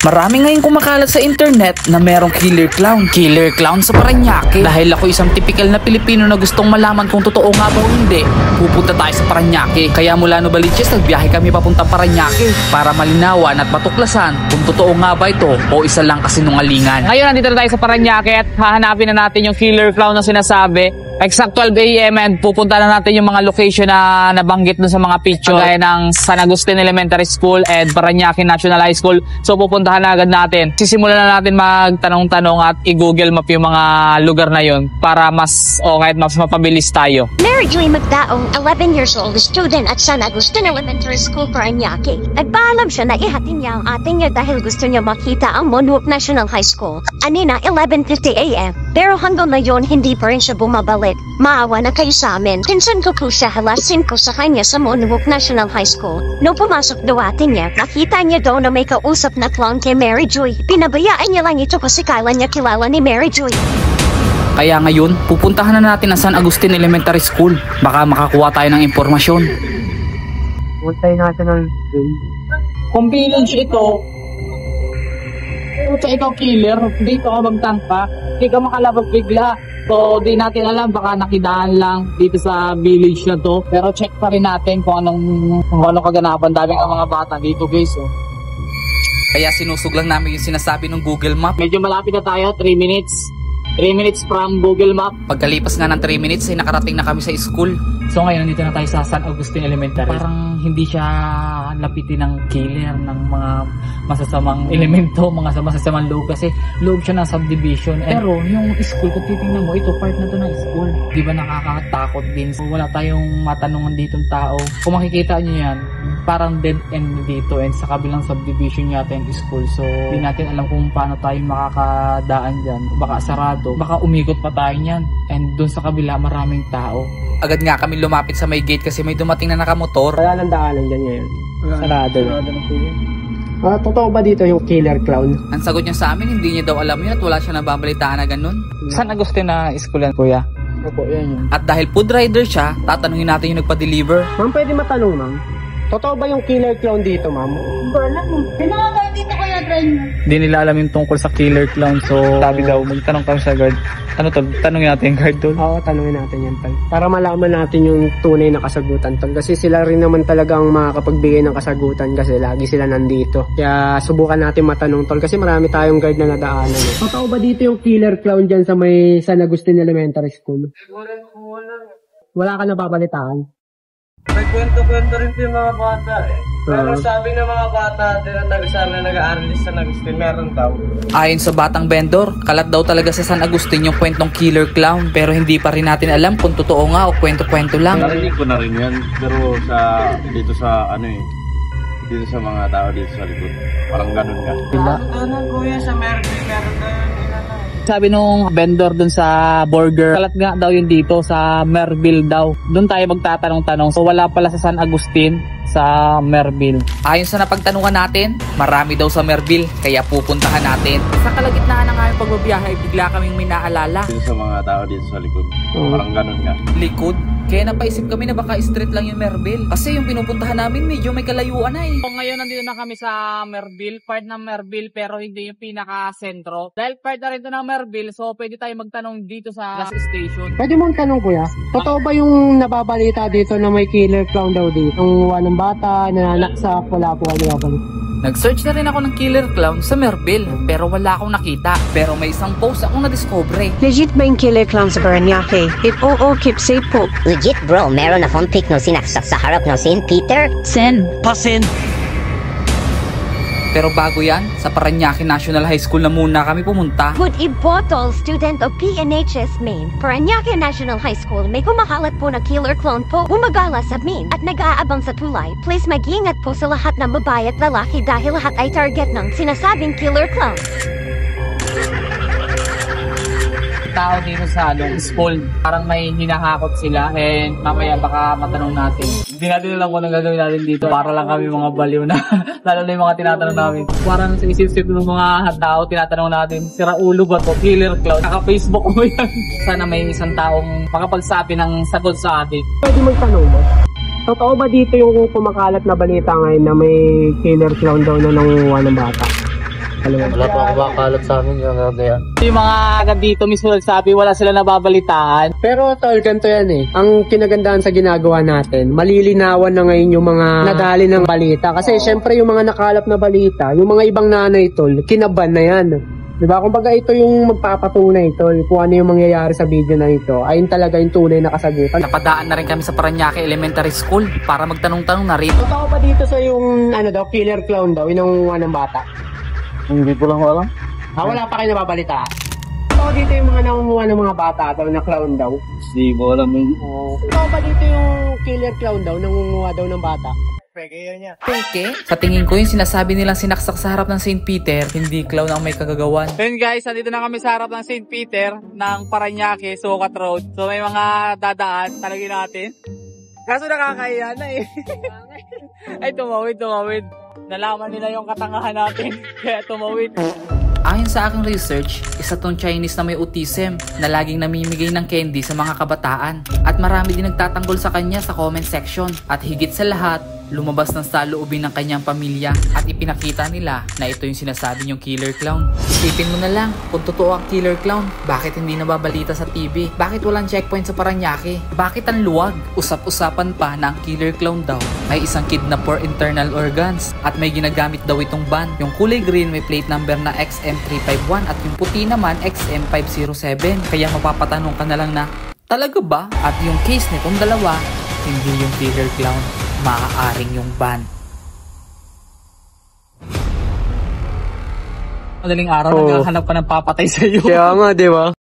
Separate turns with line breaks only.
Marami ngayon kumakalat sa internet na merong killer clown. Killer clown sa Parañaque. Dahil ako isang typical na Pilipino na gustong malaman kung totoo nga ba o hindi, pupunta tayo sa Parañaque. Kaya mula Novaliches, nagbiyahe kami papuntang Parañaque para malinawan at matuklasan kung totoo nga ba ito o isa lang kasinungalingan. Ngayon nandito na tayo sa Parañaque at hahanapin na natin yung killer clown na sinasabi. Exact 12 AM and pupunta na natin yung mga location na nabanggit dun sa mga picture gaya ng San Agustin Elementary School and Parañaque National High School. So pupuntahan na agad natin. Sisimulan na natin magtanong-tanong at i-google map yung mga lugar na yun para mas kahit mas mapabilis tayo.
Mary Joy Magdaong, 11 years old, student at San Agustin Elementary School, Parañaque. Nagpaalam siya na ihatid niya ang ating niya dahil gusto niya makita ang Monwook National High School. Anina 11:50 AM. Pero hanggang ngayon hindi pa rin siya bumabalik. Maawa na kayo sa amin. Pinsan ko po siya, halasin ko sa kanya sa Monwook National High School. No pumasok daw atin niya, nakita niya daw na may kausap na clown kay Mary Joy. Pinabayaan niya lang ito kasi kala niya kilala ni Mary Joy.
Kaya ngayon, pupuntahan na natin ang San Agustin Elementary School. Baka makakuha tayo ng impormasyon.
Puntay National School.
Kung village ito, kung ikaw killer, dito ka magtangka, hindi ka makalabas bigla. So, di natin alam, baka nakidaan lang dito sa village na to. Pero check pa rin natin kung anong kaganapan. Daming ang mga bata dito, guys. Kaya sinusog lang namin yung sinasabi ng Google Map. Medyo malapit na tayo, 3 minutes. 3 minutes from Google Map. Pagkalipas nga ng 3 minutes, ay nakarating na kami sa school. So ngayon, nandito na tayo sa San Agustin Elementary. Parang hindi siya lapitin ng killer, ng mga masasamang elemento, mga masasamang loob. Kasi loob siya ng subdivision. Pero yung school, kung titingnan mo, ito part na to ng school. Di ba nakakatakot din? So, wala tayong matanungan ditong tao. Kung makikita nyo yan, parang dead end dito. And sa kabilang subdivision yata yung school. So, di natin alam kung paano tayo makakadaan dyan. Baka sarado. Baka umikot pa tayo niyan. And dun sa kabila, maraming tao. Agad nga kami lumapit sa may gate kasi may dumating na nakamotor.
Wala nang daanan dyan ngayon. Sarado na po yun. Totoo ba dito yung killer clown?
Ang sagot niya sa amin, hindi niya daw alam yun at wala siya nababalitaan na ganun. San Agustin na school yan, kuya.
Opo, yan yun.
At dahil food rider siya, tatanungin natin yung nagpa-deliver.
Ma'am, pwede matanong, ma'am? Totoo ba yung killer clown dito, ma'am?
Wala mo. Pinakakain dito kaya train mo.
Hindi nila alam yung tungkol sa killer clown. So, sabi daw, magtanong kami sa guard. Ano to? Tanongin natin yung guard doon?
Oo, tanongin natin yan, tol. Para malaman natin yung tunay na kasagutan, tol. Kasi sila rin naman talagang makakapagbigay ng kasagutan kasi lagi sila nandito. Kaya subukan natin matanong, tol. Kasi marami tayong guard na nadaanan. Totoo ba dito yung killer clown dyan sa may San Agustin Elementary School? Wala ka nababalitaan?
May kwento-kwento rin yung mga bata eh. Pero sabi ng mga bata na nag-aaral sa San Agustin, meron daw.
Ayon sa batang vendor, kalat daw talaga sa San Agustin yung kwentong killer clown. Pero hindi pa rin natin alam kung totoo nga o kwento-kwento lang.
Narinig ko na rin yan, pero dito sa dito sa mga tao dito sa likod. Parang ganun nga.
Ano kuya sa Merville, meron daw yung
Sabi nung vendor dun sa burger, kalat nga daw yun dito sa Merville daw. Doon tayo magtatanong-tanong. So wala pala sa San Agustin, sa Merville. Ayon sa napagtanungan natin, marami daw sa Merville, kaya pupuntahan natin. Sa kalagitnaan ng aming pagbabiyahe, bigla kaming may naalala.
Dito sa mga tao dito sa likod. Parang ganun nga.
Likod? Kaya napaisip kami na baka street lang yung Merville. Kasi yung pinupuntahan namin medyo may kalayuan na eh. So ngayon nandito na kami sa Merville, part ng Merville pero hindi yung pinaka-sentro. Dahil part na rin ito ng Merville, so pwede tayo magtanong dito sa gas station.
Pwede mong tanong, kuya. Totoo ba yung nababalita dito na may killer clown daw dito? Ang ng bata, nananaksak, wala po ano.
Nag-search na rin ako ng killer clown sa Merville pero wala akong nakita. Pero may isang post akong nadiscover.
Legit ba yung killer clown sa Parañaque? Oo, keep safe po.
Legit bro, meron akong pic no sinaksak sa harap ng St. Peter.
Sen.
Pasin.
Pero bago yan, sa Parañaque National High School na muna kami pumunta.
Good ibotol, student of PNHS Maine. Parañaque National High School, may kumakalat po na killer clown po. Gumagala sa Maine at nag-aabang sa tulay. Please mag-iingat po sa lahat ng babae at lalaki dahil lahat ay target ng sinasabing killer clown.
Tao dito sa school, parang may hinahakot sila and mamaya baka matanong natin. Hindi natin alam kung anong gagawin natin dito. Para lang kami mga baliw na lalo na yung mga tinatanong namin. Parang sa isip-isip ng mga tao tinatanong natin, sira ulo ba to? Killer clown? Naka-Facebook mo yan. Sana may isang taong makapagsabi ng sagot sa atin.
Pwede magtanong mo? Totoo ba dito yung kumakalat na balita ngayon na may killer clown daw na nanguha ng bata?
Wala pa kumakalat sa amin yung kaya.
Yung mga dito mismo nagsabi, wala sila nababalitaan.
Pero tol, ganito yan eh. Ang kinagandahan sa ginagawa natin, malilinawan na ngayon yung mga nadali ng balita. Kasi syempre yung mga nakalap na balita, yung mga ibang nanay tol, kinaban na yan. Diba? Kumbaga ito yung magpapatunay tol, kung ano yung mangyayari sa video na ito. Ayun talaga yung tunay na kasagutan.
Napadaan na rin kami sa Parañaque Elementary School para magtanong-tanong na rin.
Totoo pa dito sa yung ano daw, killer clown daw, inangunguha ng bata.
Hindi ko lang alam.
Wala pa kayo nababalita. Totoo dito yung mga nangunguha ng mga bata daw na clown daw.
Hindi ko alam yun.
Totoo pa dito yung killer clown daw, nangunguha daw ng bata.
Peke? Sa tingin ko yung sinasabi nilang sinaksak sa harap ng St. Peter, hindi clown ang may kagagawan. Then guys, nandito na kami sa harap ng St. Peter ng Parañaque, Sukat Road. So may mga dadaan, talagin natin. Kaso nakakahiya na eh. Ay, tumawid. Nalaman nila yung katangahan natin, kaya tumawid. Ayon sa aking research, isa tong Chinese na may autism na laging namimigay ng candy sa mga kabataan. At marami din nagtatanggol sa kanya sa comment section. At higit sa lahat, lumabas ng saloobin ng kanyang pamilya at ipinakita nila na ito yung sinasabi niyong killer clown. Isipin mo na lang, kung totoo ang killer clown, bakit hindi nababalita sa TV? Bakit walang checkpoint sa Parañaque? Bakit ang luwag? Usap-usapan pa na ang killer clown daw may isang kidnap for internal organs at may ginagamit daw itong van. Yung kulay green may plate number na XM351 at yung puti naman XM507. Kaya mapapatanong ka na lang na, talaga ba? At yung case nitong dalawa, hindi yung killer clown, maaaring yung van. Madaling araw, naghahanap ka ng papatay sa iyo.
Kaya nga, di ba?